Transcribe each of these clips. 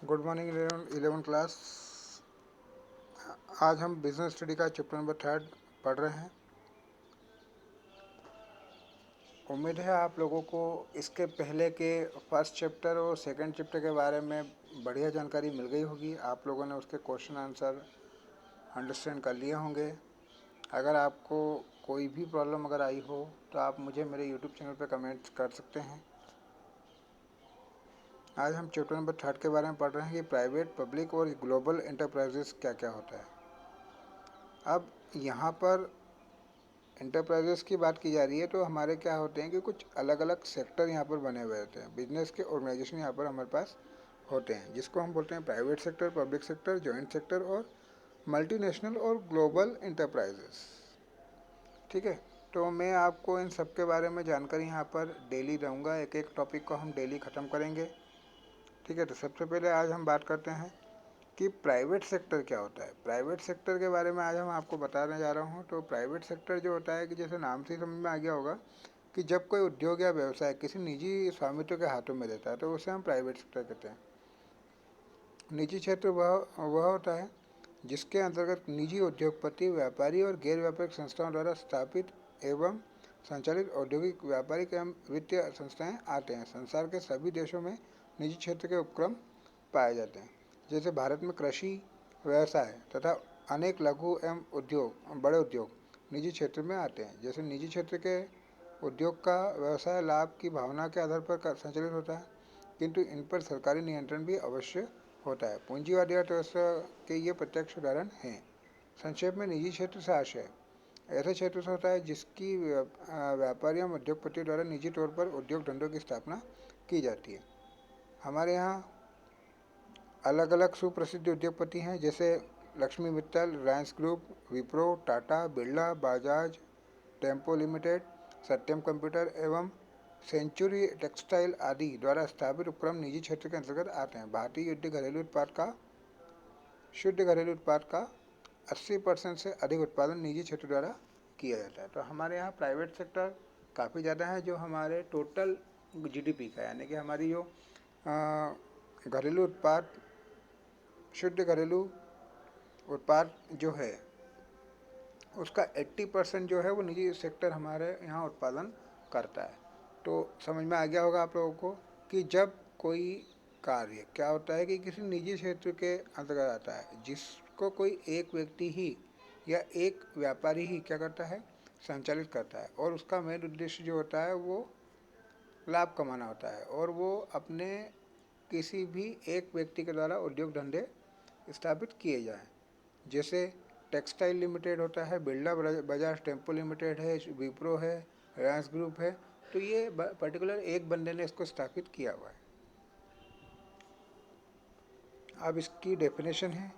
Good morning 11 class. आज हम business study का चैप्टर नंबर 3 पढ़ रहे हैं। उम्मीद है आप लोगों को इसके पहले के फर्स्ट चैप्टर और सेकंड चैप्टर के बारे में बढ़िया जानकारी मिल गई होगी। आप लोगों ने उसके क्वेश्चन आंसर अंडरस्टैंड कर लिए होंगे। अगर आपको कोई भी प्रॉब्लम अगर आई हो तो आप मुझे मेरे यूट्यूब चैनल पर कमेंट कर सकते हैं। आज हम चैप्टर नंबर 3 के बारे में पढ़ रहे हैं कि प्राइवेट, पब्लिक और ग्लोबल इंटरप्राइजेस क्या क्या होता है। अब यहाँ पर इंटरप्राइजेस की बात की जा रही है तो हमारे क्या होते हैं कि कुछ अलग अलग सेक्टर यहाँ पर बने हुए होते हैं। बिजनेस के ऑर्गेनाइजेशन यहाँ पर हमारे पास होते हैं, जिसको हम बोलते हैं private sector, public sector, joint sector और मल्टीनेशनल और ग्लोबल इंटरप्राइजेस। ठीक है, तो मैं आपको इन सब के बारे में जानकारी यहाँ पर डेली दूँगा। एक एक टॉपिक को हम डेली ख़त्म करेंगे। ठीक है, तो सबसे पहले आज हम बात करते हैं कि प्राइवेट सेक्टर क्या होता है। प्राइवेट सेक्टर के बारे में आज हम आपको बताने जा रहा हूँ। तो प्राइवेट सेक्टर जो होता है कि जैसे नाम से ही समझ में आ गया होगा कि जब कोई उद्योग या व्यवसाय किसी निजी स्वामित्व के हाथों में रहता है तो उसे हम प्राइवेट सेक्टर कहते हैं। निजी क्षेत्र वह होता है जिसके अंतर्गत निजी उद्योगपति, व्यापारी और गैर व्यापारिक संस्थाओं द्वारा स्थापित एवं संचालित औद्योगिक, व्यापारिक एवं वित्तीय संस्थाएं आते हैं। संसार के सभी देशों में निजी क्षेत्र के उपक्रम पाए जाते हैं। जैसे भारत में कृषि व्यवसाय तथा अनेक लघु एवं बड़े उद्योग निजी क्षेत्र में आते हैं। जैसे निजी क्षेत्र के उद्योग का व्यवसाय लाभ की भावना के आधार पर संचालित होता है, किंतु इन पर सरकारी नियंत्रण भी अवश्य होता है। पूंजीवादी अर्थव्यवस्था के ये प्रत्यक्ष उदाहरण हैं। संक्षेप में निजी क्षेत्र से आशय ऐसे क्षेत्र से होता है जिसकी व्यापारी एवं उद्योगपतियों द्वारा निजी तौर पर उद्योग धंधों की स्थापना की जाती है। हमारे यहाँ अलग अलग सुप्रसिद्ध उद्योगपति हैं, जैसे Lakshmi Mittal, Reliance group, Wipro, Tata, Birla, Bajaj, Tempo limited, Satyam computer एवं सेंचुरी टेक्सटाइल आदि द्वारा स्थापित उपक्रम निजी क्षेत्र के अंतर्गत आते हैं। भारतीय शुद्ध घरेलू उत्पाद का 80% से अधिक उत्पादन निजी क्षेत्र द्वारा किया जाता है। तो हमारे यहाँ प्राइवेट सेक्टर काफ़ी ज़्यादा है, जो हमारे टोटल जीडीपी का, यानी कि हमारी जो घरेलू उत्पाद, शुद्ध घरेलू उत्पाद जो है उसका 80% जो है वो निजी सेक्टर हमारे यहाँ उत्पादन करता है। तो समझ में आ गया होगा आप लोगों को कि जब कोई कार्य क्या होता है कि किसी निजी क्षेत्र के अंतर्गत आता है, जिसको कोई एक व्यक्ति ही या एक व्यापारी ही क्या करता है, संचालित करता है, और उसका मेन उद्देश्य जो होता है वो लाभ कमाना होता है, और वो अपने किसी भी एक व्यक्ति के द्वारा उद्योग धंधे स्थापित किए जाएं। जैसे टेक्सटाइल लिमिटेड होता है, बिरला बजाज टेम्पो लिमिटेड है, विप्रो है, रिलायंस ग्रुप है। तो ये पर्टिकुलर एक बंदे ने इसको स्थापित किया हुआ है। अब इसकी डेफिनेशन है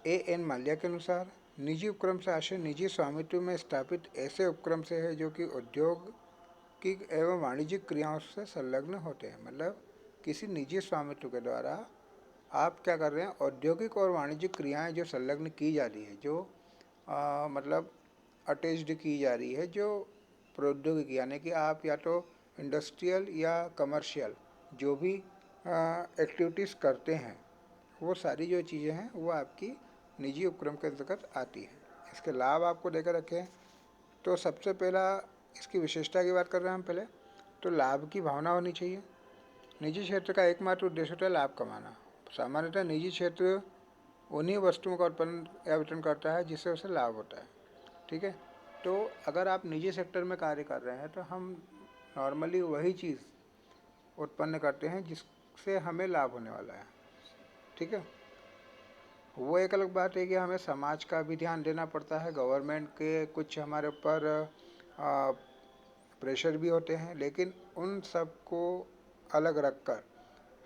एन माल्या के अनुसार, निजी उपक्रम से आशय निजी स्वामित्व में स्थापित ऐसे उपक्रम से है जो कि औद्योगिक एवं वाणिज्यिक क्रियाओं से संलग्न होते हैं। मतलब किसी निजी स्वामित्व के द्वारा आप क्या कर रहे हैं, औद्योगिक और वाणिज्यिक क्रियाएं जो संलग्न की जा रही है, जो मतलब अटैच्ड की जा रही है, जो प्रौद्योगिकी, यानी कि आप या तो इंडस्ट्रियल या कमर्शियल जो भी एक्टिविटीज़ करते हैं, वो सारी जो चीज़ें हैं वो आपकी निजी उपक्रम के अंतर्गत आती हैं। इसके लाभ आपको देकर रखे हैं। तो सबसे पहला इसकी विशेषता की बात कर रहे हैं हम पहले, तो लाभ की भावना होनी चाहिए। निजी क्षेत्र का एकमात्र उद्देश्य होता है लाभ कमाना। सामान्यतः निजी क्षेत्र उन्हीं वस्तुओं का उत्पादन या वितरण करता है जिससे उसे लाभ होता है। ठीक है, तो अगर आप निजी सेक्टर में कार्य कर रहे हैं तो हम नॉर्मली वही चीज़ उत्पन्न करते हैं जिससे हमें लाभ होने वाला है। ठीक है, वो एक अलग बात है कि हमें समाज का भी ध्यान देना पड़ता है, गवर्नमेंट के कुछ हमारे ऊपर प्रेशर भी होते हैं, लेकिन उन सब को अलग रखकर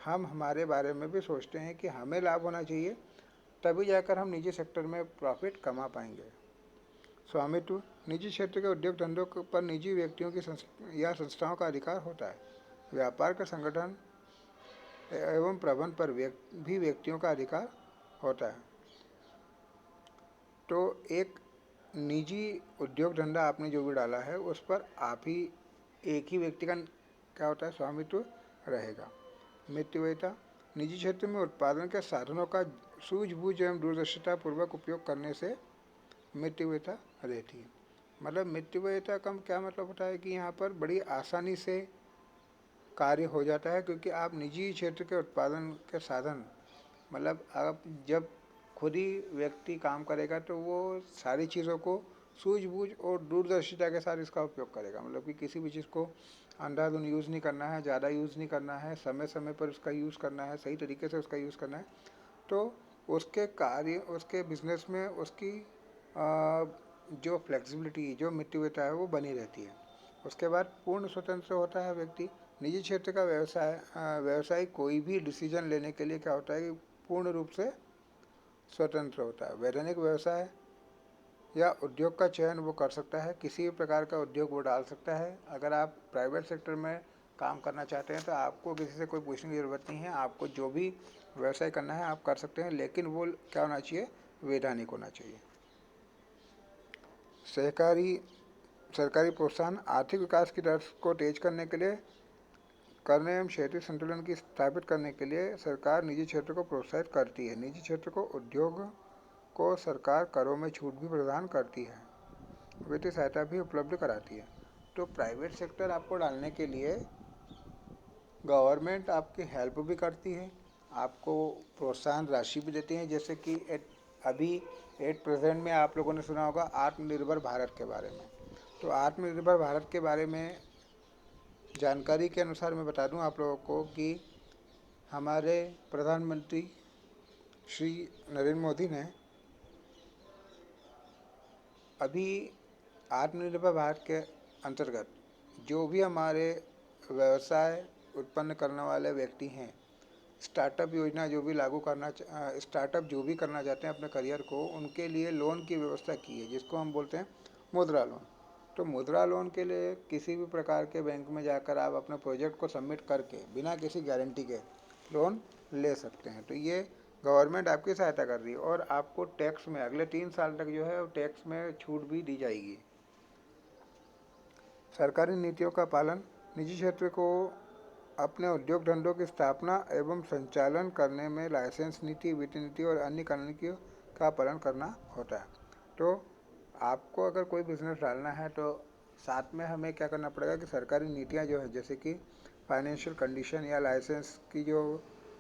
हम हमारे बारे में भी सोचते हैं कि हमें लाभ होना चाहिए, तभी जाकर हम निजी सेक्टर में प्रॉफिट कमा पाएंगे। स्वामित्व, निजी क्षेत्र के उद्योग धंधों पर निजी व्यक्तियों की या संस्थाओं का अधिकार होता है। व्यापार का संगठन एवं प्रबंधन पर भी व्यक्तियों का अधिकार होता है। तो एक निजी उद्योग धंधा आपने जो भी डाला है उस पर आप ही एक ही व्यक्ति का क्या होता है, स्वामित्व रहेगा। मृत्यु वैधता, निजी क्षेत्र में उत्पादन के साधनों का सूझबूझ एवं दूरदर्शिता पूर्वक उपयोग करने से मितव्ययिता रहती है। मतलब मितव्ययिता का क्या मतलब होता है कि यहाँ पर बड़ी आसानी से कार्य हो जाता है, क्योंकि आप निजी क्षेत्र के उत्पादन के साधन, मतलब आप जब खुद ही व्यक्ति काम करेगा तो वो सारी चीज़ों को सूझबूझ और दूरदर्शिता के साथ इसका उपयोग करेगा। मतलब कि किसी भी चीज़ को अंधाधुंध यूज़ नहीं करना है, ज़्यादा यूज़ नहीं करना है, समय समय पर उसका यूज़ करना है, सही तरीके से उसका यूज़ करना है। तो उसके कार्य, उसके बिजनेस में उसकी जो फ्लेक्सिबिलिटी, जो मितव्ययिता है वो बनी रहती है। उसके बाद पूर्ण स्वतंत्र होता है व्यक्ति। निजी क्षेत्र का व्यवसाय कोई भी डिसीजन लेने के लिए क्या होता है कि पूर्ण रूप से स्वतंत्र होता है। वैधानिक व्यवसाय या उद्योग का चयन वो कर सकता है, किसी भी प्रकार का उद्योग वो डाल सकता है। अगर आप प्राइवेट सेक्टर में काम करना चाहते हैं तो आपको किसी से कोई पूछने की ज़रूरत नहीं है, आपको जो भी व्यवसाय करना है आप कर सकते हैं, लेकिन वो क्या होना चाहिए, वैधानिक होना चाहिए। सरकारी प्रोत्साहन आर्थिक विकास की दर को तेज करने एवं क्षेत्रीय संतुलन की स्थापित करने के लिए सरकार निजी क्षेत्र को प्रोत्साहित करती है। निजी क्षेत्र को उद्योग को सरकार करों में छूट भी प्रदान करती है, वित्तीय सहायता भी उपलब्ध कराती है। तो प्राइवेट सेक्टर आपको डालने के लिए गवर्नमेंट आपकी हेल्प भी करती है, आपको प्रोत्साहन राशि भी देती है। जैसे कि अभी एट प्रेजेंट में आप लोगों ने सुना होगा आत्मनिर्भर भारत के बारे में। तो आत्मनिर्भर भारत के बारे में जानकारी के अनुसार मैं बता दूं आप लोगों को कि हमारे प्रधानमंत्री श्री नरेंद्र मोदी ने अभी आत्मनिर्भर भारत के अंतर्गत जो भी हमारे व्यवसाय उत्पन्न करने वाले व्यक्ति हैं, स्टार्टअप योजना जो भी स्टार्टअप जो भी करना चाहते हैं अपने करियर को, उनके लिए लोन की व्यवस्था की है, जिसको हम बोलते हैं मुद्रा लोन। तो मुद्रा लोन के लिए किसी भी प्रकार के बैंक में जाकर आप अपने प्रोजेक्ट को सबमिट करके बिना किसी गारंटी के लोन ले सकते हैं। तो ये गवर्नमेंट आपकी सहायता कर रही है, और आपको टैक्स में अगले 3 साल तक जो है टैक्स में छूट भी दी जाएगी। सरकारी नीतियों का पालन, निजी क्षेत्र को अपने उद्योग धंधों की स्थापना एवं संचालन करने में लाइसेंस नीति, वित्त नीति और अन्य कानूनों का पालन करना होता है। तो आपको अगर कोई बिजनेस डालना है तो साथ में हमें क्या करना पड़ेगा कि सरकारी नीतियाँ जो है, जैसे कि फाइनेंशियल कंडीशन या लाइसेंस की जो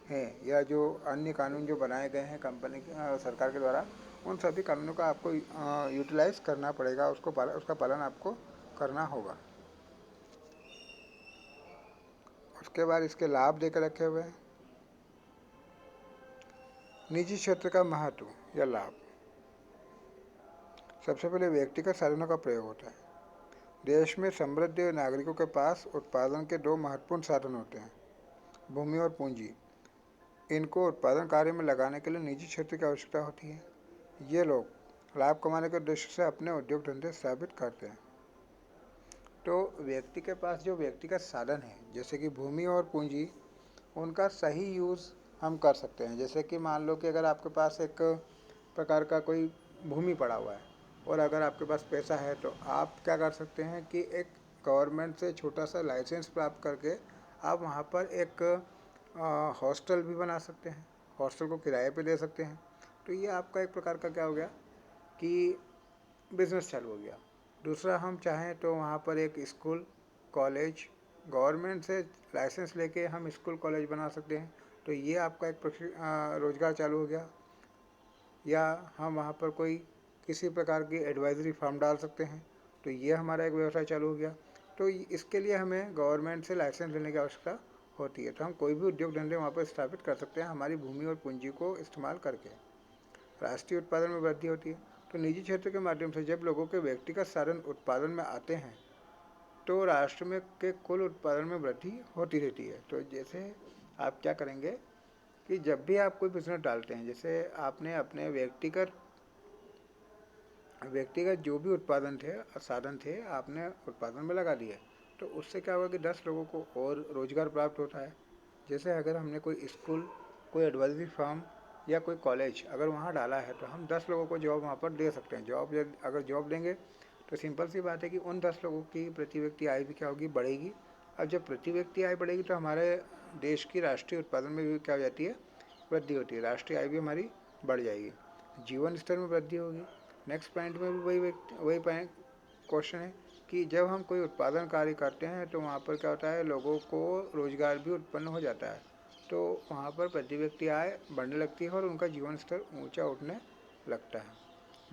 है, या जो अन्य कानून जो बनाए गए हैं सरकार के द्वारा, उन सभी कानूनों का आपको यूटिलाइज करना पड़ेगा, उसका पालन आपको करना होगा। उसके बाद इसके लाभ देकर रखे हुए हैं। निजी क्षेत्र का महत्व या लाभ, सबसे पहले व्यक्तिगत साधनों का प्रयोग होता है। देश में समृद्ध नागरिकों के पास उत्पादन के 2 महत्वपूर्ण साधन होते हैं, भूमि और पूंजी। इनको उत्पादन कार्य में लगाने के लिए निजी क्षेत्र की आवश्यकता होती है। ये लोग लाभ कमाने के उद्देश्य से अपने उद्योग धंधे स्थापित करते हैं। तो व्यक्ति के पास जो व्यक्तिगत साधन है, जैसे कि भूमि और पूंजी, उनका सही यूज़ हम कर सकते हैं। जैसे कि मान लो कि अगर आपके पास एक प्रकार का कोई भूमि पड़ा हुआ है और अगर आपके पास पैसा है, तो आप क्या कर सकते हैं कि एक गवर्नमेंट से छोटा सा लाइसेंस प्राप्त करके आप वहाँ पर एक हॉस्टल भी बना सकते हैं, हॉस्टल को किराए पे दे सकते हैं। तो ये आपका एक प्रकार का क्या हो गया कि बिजनेस चालू हो गया। दूसरा, हम चाहें तो वहाँ पर एक स्कूल कॉलेज गवर्नमेंट से लाइसेंस लेके हम स्कूल कॉलेज बना सकते हैं। तो ये आपका एक रोजगार चालू हो गया। या हम वहाँ पर कोई किसी प्रकार की एडवाइजरी फर्म डाल सकते हैं, तो ये हमारा एक व्यवसाय चालू हो गया। तो इसके लिए हमें गवर्नमेंट से लाइसेंस लेने की आवश्यकता होती है। तो हम कोई भी उद्योग धंधे वहाँ पर स्थापित कर सकते हैं हमारी भूमि और पूंजी को इस्तेमाल करके। राष्ट्रीय उत्पादन में वृद्धि होती है। तो निजी क्षेत्र के माध्यम से जब लोगों के व्यक्तिगत साधन उत्पादन में आते हैं तो राष्ट्र में के कुल उत्पादन में वृद्धि होती रहती है। तो जैसे आप क्या करेंगे कि जब भी आप कोई बिजनेस डालते हैं, जैसे आपने अपने व्यक्तिगत जो भी साधन थे आपने उत्पादन में लगा दिए, तो उससे क्या होगा कि 10 लोगों को और रोजगार प्राप्त होता है। जैसे अगर हमने कोई स्कूल, कोई एडवाइजरी फर्म या कोई कॉलेज अगर वहाँ डाला है, तो हम 10 लोगों को जॉब वहाँ पर दे सकते हैं। अगर जॉब देंगे तो सिंपल सी बात है कि उन 10 लोगों की प्रति व्यक्ति आय भी क्या होगी, बढ़ेगी। अब जब प्रति व्यक्ति आय बढ़ेगी तो हमारे देश की राष्ट्रीय उत्पादन में भी क्या हो जाती है, वृद्धि होती है, राष्ट्रीय आय भी हमारी बढ़ जाएगी, जीवन स्तर में वृद्धि होगी। नेक्स्ट पॉइंट में भी वही पॉइंट क्वेश्चन है कि जब हम कोई उत्पादन कार्य करते हैं तो वहाँ पर क्या होता है, लोगों को रोजगार भी उत्पन्न हो जाता है, तो वहाँ पर प्रति व्यक्ति आय बढ़ने लगती है और उनका जीवन स्तर ऊंचा उठने लगता है,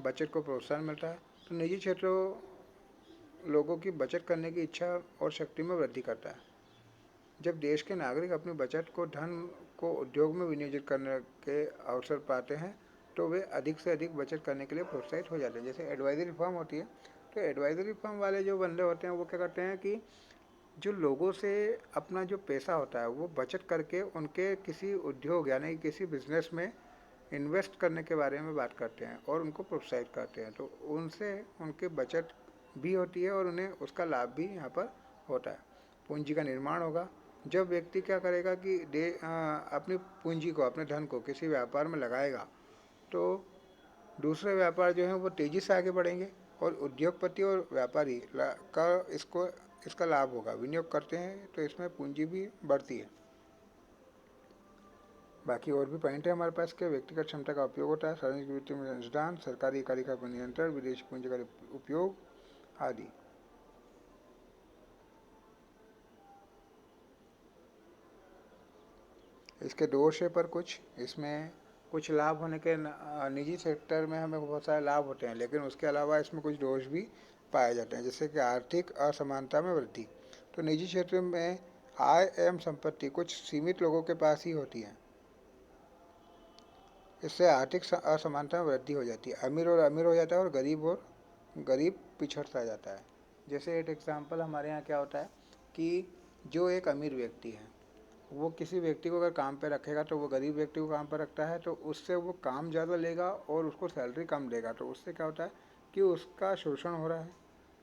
बचत को प्रोत्साहन मिलता है। तो निजी क्षेत्रों लोगों की बचत करने की इच्छा और शक्ति में वृद्धि करता है। जब देश के नागरिक अपनी बचत को धन को उद्योग में विनियोजित करने के अवसर पाते हैं तो वे अधिक से अधिक बचत करने के लिए प्रोत्साहित हो जाते हैं। जैसे एडवाइजरी फर्म होती है, तो एडवाइजरी फर्म वाले जो बंदे होते हैं वो क्या करते हैं कि जो लोगों से अपना जो पैसा होता है वो बचत करके उनके किसी उद्योग यानी किसी बिजनेस में इन्वेस्ट करने के बारे में बात करते हैं और उनको प्रोत्साहित करते हैं, तो उनसे उनकी बचत भी होती है और उन्हें उसका लाभ भी यहाँ पर होता है। पूंजी का निर्माण होगा। जब व्यक्ति क्या करेगा कि अपनी पूंजी को, अपने धन को किसी व्यापार में लगाएगा तो दूसरे व्यापार जो हैं वो तेज़ी से आगे बढ़ेंगे और उद्योगपति और व्यापारी का इसका लाभ होगा। विनियोग करते हैं तो इसमें पूंजी भी बढ़ती है। बाकी और भी पॉइंट है हमारे पास के व्यक्तिगत क्षमता का उपयोग होता है, सार्वजनिक वित्त में अनुदान, सरकारी इकाई का नियंत्रण, विदेशी पूंजी का उपयोग आदि। इसके दोष है पर कुछ इसमें कुछ लाभ होने के निजी सेक्टर में हमें बहुत सारे लाभ होते हैं, लेकिन उसके अलावा इसमें कुछ दोष भी पाए जाते हैं, जैसे कि आर्थिक असमानता में वृद्धि। तो निजी क्षेत्र में आय एवं संपत्ति कुछ सीमित लोगों के पास ही होती है, इससे आर्थिक असमानता में वृद्धि हो जाती है। अमीर और अमीर हो जाता है और गरीब पिछड़ता जाता है। जैसे एक एग्जाम्पल हमारे यहाँ क्या होता है कि जो एक अमीर व्यक्ति है वो किसी व्यक्ति को अगर काम पे रखेगा तो वो गरीब व्यक्ति को काम पर रखता है, तो उससे वो काम ज़्यादा लेगा और उसको सैलरी कम देगा, तो उससे क्या होता है कि उसका शोषण हो रहा है।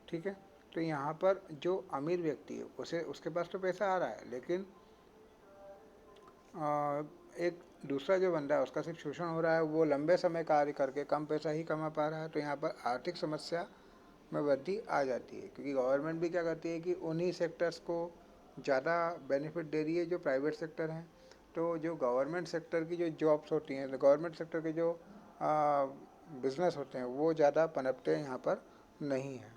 ठीक है, तो यहाँ पर जो अमीर व्यक्ति है उसे उसके पास तो पैसा आ रहा है, लेकिन एक दूसरा जो बंदा है उसका सिर्फ शोषण हो रहा है, वो लंबे समय कार्य करके कम पैसा ही कमा पा रहा है। तो यहाँ पर आर्थिक समस्या में वृद्धि आ जाती है, क्योंकि गवर्नमेंट भी क्या करती है कि उन्हीं सेक्टर्स को ज़्यादा बेनिफिट दे रही है जो प्राइवेट सेक्टर हैं। तो जो गवर्नमेंट सेक्टर की जो जॉब्स होती हैं, तो गवर्नमेंट सेक्टर के जो बिजनेस होते हैं वो ज़्यादा पनपते यहाँ पर नहीं है।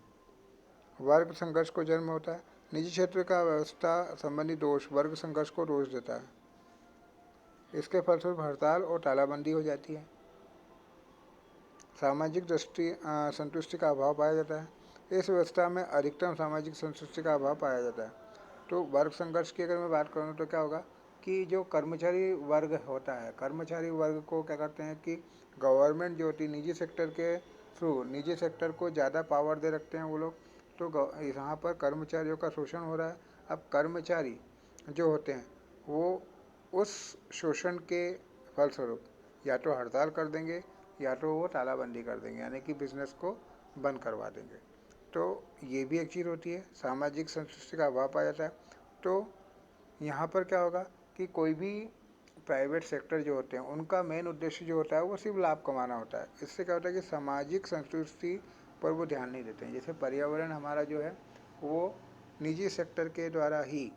वर्ग संघर्ष को जन्म होता है। निजी क्षेत्र का व्यवस्था संबंधी दोष वर्ग संघर्ष को रोक देता है। इसके फलस्वरूप हड़ताल और तालाबंदी हो जाती है। सामाजिक संतुष्टि का अभाव पाया जाता है। इस व्यवस्था में अधिकतम सामाजिक संतुष्टि का अभाव पाया जाता है। तो वर्ग संघर्ष की अगर मैं बात करूँ तो क्या होगा कि जो कर्मचारी वर्ग होता है, कर्मचारी वर्ग को क्या करते हैं कि गवर्नमेंट जो होती है निजी सेक्टर के थ्रू निजी सेक्टर को ज़्यादा पावर दे रखते हैं वो लोग, तो यहाँ पर कर्मचारियों का शोषण हो रहा है। अब कर्मचारी जो होते हैं वो उस शोषण के फलस्वरूप या तो हड़ताल कर देंगे या तो वो तालाबंदी कर देंगे, यानी कि बिजनेस को बंद करवा देंगे। तो ये भी एक चीज़ होती है, सामाजिक संतुष्टि का अभाव पाया जाता है। तो यहाँ पर क्या होगा कि कोई भी प्राइवेट सेक्टर जो होते हैं उनका मेन उद्देश्य जो होता है वो सिर्फ लाभ कमाना होता है। इससे क्या होता है कि सामाजिक संतुष्टि पर वो ध्यान नहीं देते हैं। जैसे पर्यावरण हमारा जो है वो निजी सेक्टर के द्वारा ही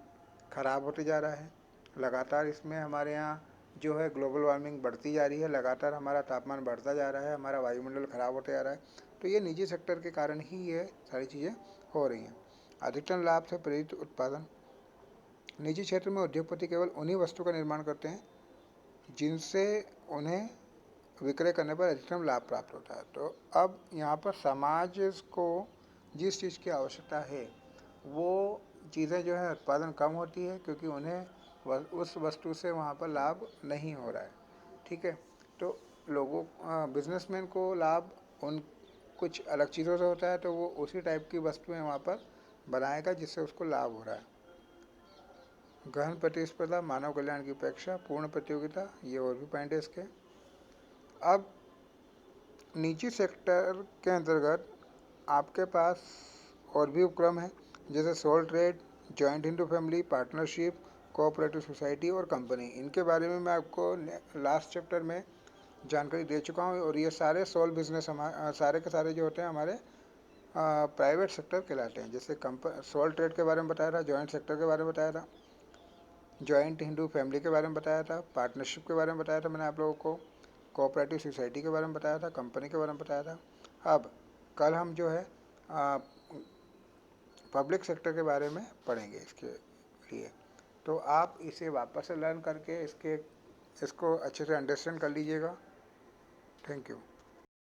खराब होते जा रहा है। लगातार इसमें हमारे यहाँ जो है ग्लोबल वार्मिंग बढ़ती जा रही है, लगातार हमारा तापमान बढ़ता जा रहा है, हमारा वायुमंडल खराब होते जा रहा है। तो ये निजी सेक्टर के कारण ही ये सारी चीज़ें हो रही हैं। अधिकतम लाभ से प्रेरित उत्पादन। निजी क्षेत्र में उद्योगपति केवल उन्हीं वस्तु का निर्माण करते हैं जिनसे उन्हें विक्रय करने पर अधिकतम लाभ प्राप्त होता है। तो अब यहाँ पर समाज को जिस चीज़ की आवश्यकता है वो चीज़ें जो है उत्पादन कम होती है, क्योंकि उन्हें उस वस्तु से वहाँ पर लाभ नहीं हो रहा है। ठीक है, तो लोगों बिजनेसमैन को लाभ उन कुछ अलग चीज़ों से होता है, तो वो उसी टाइप की वस्तुएं वहाँ पर बनाएगा जिससे उसको लाभ हो रहा है। गहन प्रतिस्पर्धा, मानव कल्याण की उपेक्षा, पूर्ण प्रतियोगिता, ये और भी पॉइंट है इसके। अब निजी सेक्टर के अंतर्गत आपके पास और भी उपक्रम है, जैसे sole trade, joint Hindu family, partnership, cooperative society और कंपनी। इनके बारे में मैं आपको लास्ट चैप्टर में जानकारी दे चुका हूँ, और ये सारे सोल बिजनेस सारे के सारे जो होते हैं हमारे प्राइवेट सेक्टर कहलाते हैं। जैसे सोल ट्रेड के बारे में बताया था, जॉइंट सेक्टर के बारे में बताया था, जॉइंट हिंदू फैमिली के बारे में बताया था, पार्टनरशिप के बारे में बताया था मैंने आप लोगों को, कोऑपरेटिव सोसाइटी के बारे में बताया था, कंपनी के बारे में बताया था। अब कल हम जो है पब्लिक सेक्टर के बारे में पढ़ेंगे इसके लिए। तो आप इसे वापस से लर्न करके इसको अच्छे से अंडरस्टैंड कर लीजिएगा। Thank you.